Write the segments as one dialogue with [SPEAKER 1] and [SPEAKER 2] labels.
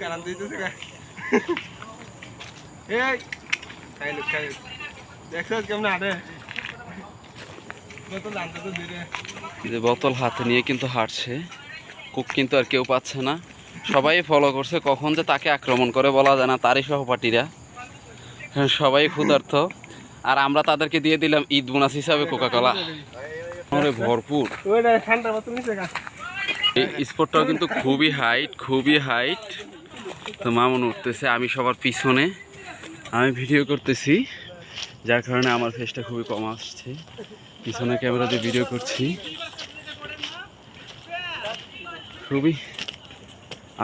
[SPEAKER 1] কারণ দিতেছে এই খাইল দেখছো কেমন হাঁটে
[SPEAKER 2] যে বোতল হাতে নিয়ে কিন্তু হাঁটছে। কুক কিন্তু আর কেউ পাচ্ছে না, সবাই ফলো করছে। কখন যে তাকে আক্রমণ করে বলা যায় না। তারই সহপাঠীরা সবাই ক্ষুধার্ত, আর আমরা তাদেরকে দিয়ে দিলাম ঈদ বোনাস হিসাবে কোকাকোলা। ভরপুর এই স্পটটাও কিন্তু খুবই হাইট। তো মামুন উঠতেছে, আমি সবার পিছনে, আমি ভিডিও করতেছি, যার কারণে আমার ফেসটা খুবই কম আসছে। পিছনে ক্যামেরা দিয়ে ভিডিও করছি। খুবই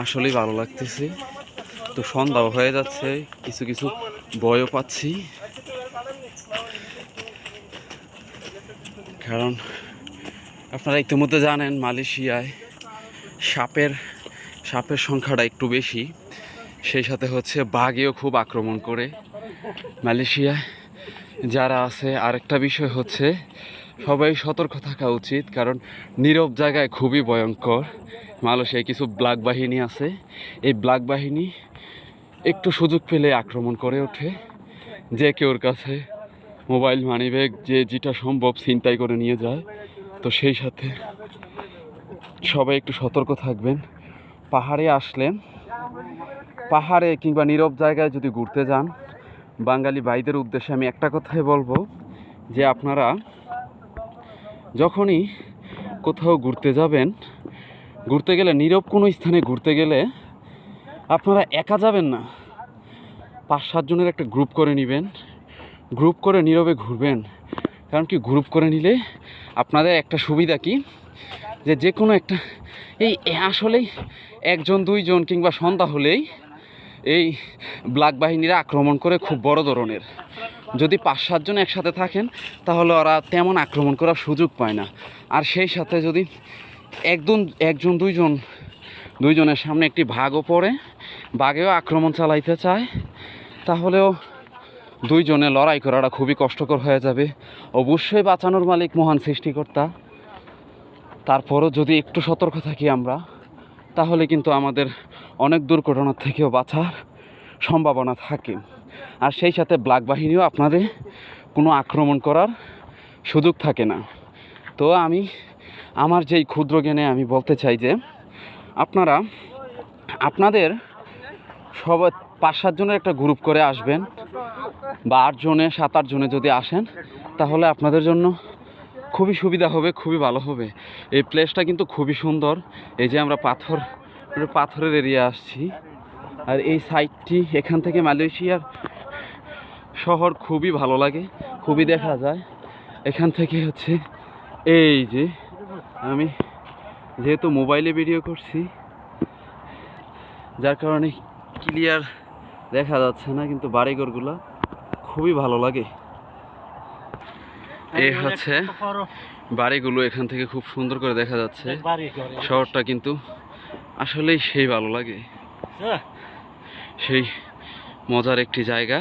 [SPEAKER 2] আসলেই ভালো লাগতেছে। তো সন্ধ্যাও হয়ে যাচ্ছে, কিছু কিছু ভয়ও পাচ্ছি, কারণ আপনারা ইতিমধ্যে জানেন মালয়েশিয়ায় সাপের সংখ্যাটা একটু বেশি। সেই সাথে হচ্ছে বাঘেও খুব আক্রমণ করে মালয়েশিয়ায় যারা আছে। আরেকটা বিষয় হচ্ছে সবাই সতর্ক থাকা উচিত, কারণ নীরব জায়গায় খুবই ভয়ঙ্কর। মালয়েশিয়ায় কিছু ব্ল্যাক বাহিনী আছে, এই ব্ল্যাক বাহিনী একটু সুযোগ পেলে আক্রমণ করে ওঠে। যে কেউর কাছে মোবাইল মানিব্যাগ যেটা সম্ভব ছিনতাই করে নিয়ে যায়। তো সেই সাথে সবাই একটু সতর্ক থাকবেন। পাহাড়ে আসলেন, পাহাড়ে কিংবা নীরব জায়গায় যদি ঘুরতে যান, বাঙালি ভাইদের উদ্দেশ্যে আমি একটা কথাই বলবো, যে আপনারা যখনই কোথাও ঘুরতে যাবেন, ঘুরতে গেলে নীরব কোনো স্থানে ঘুরতে গেলে আপনারা একা যাবেন না, 5-7 জনের একটা গ্রুপ করে নেবেন, গ্রুপ করে নীরবে ঘুরবেন। কারণ কি, গ্রুপ করে নিলে আপনাদের একটা সুবিধা কি, যে কোনো একটা এই আসলেই 1-2 জন কিংবা সন্ধ্যা হলেই এই ব্ল্যাক বাহিনীরা আক্রমণ করে খুব বড় ধরনের। যদি 5-7 জন একসাথে থাকেন তাহলে ওরা তেমন আক্রমণ করার সুযোগ পায় না। আর সেই সাথে যদি 1-2 জনের সামনে একটি ভাগও পড়ে, বাঘেও আক্রমণ চালাইতে চায়, তাহলেও 2 জনে লড়াই করাটা খুবই কষ্টকর হয়ে যাবে। অবশ্যই বাঁচানোর মালিক মহান সৃষ্টিকর্তা। তারপরও যদি একটু সতর্ক থাকি আমরা, তাহলে কিন্তু আমাদের অনেক দুর্ঘটনার থেকেও বাঁচার সম্ভাবনা থাকে। আর সেই সাথে ব্ল্যাক বাহিনীও আপনাদের কোনো আক্রমণ করার সুযোগ থাকে না। তো আমি আমার যেই ক্ষুদ্র জ্ঞানে আমি বলতে চাই যে আপনারা আপনাদের সবাই 5-7 জনের একটা গ্রুপ করে আসবেন, বা 8 জনে 7-8 জনে যদি আসেন, তাহলে আপনাদের জন্য খুবই সুবিধা হবে, খুবই ভালো হবে। এই প্লেসটা কিন্তু খুবই সুন্দর। এই যে আমরা পাথরের এরিয়া আসছি, আর এই সাইডটি এখান থেকে মালয়েশিয়ার শহর খুবই ভালো লাগে, খুবই দেখা যায়। এখান থেকে হচ্ছে এই যে আমি যেহেতু মোবাইলে ভিডিও করছি, যার কারণে ক্লিয়ার দেখা যাচ্ছে না, কিন্তু বাড়িঘরগুলো খুবই ভালো লাগে। এই হচ্ছে বাড়িগুলো, এখান থেকে খুব সুন্দর করে দেখা যাচ্ছে। শহরটা কিন্তু আসলেই সেই ভালো লাগে, সেই মজার একটি জায়গা।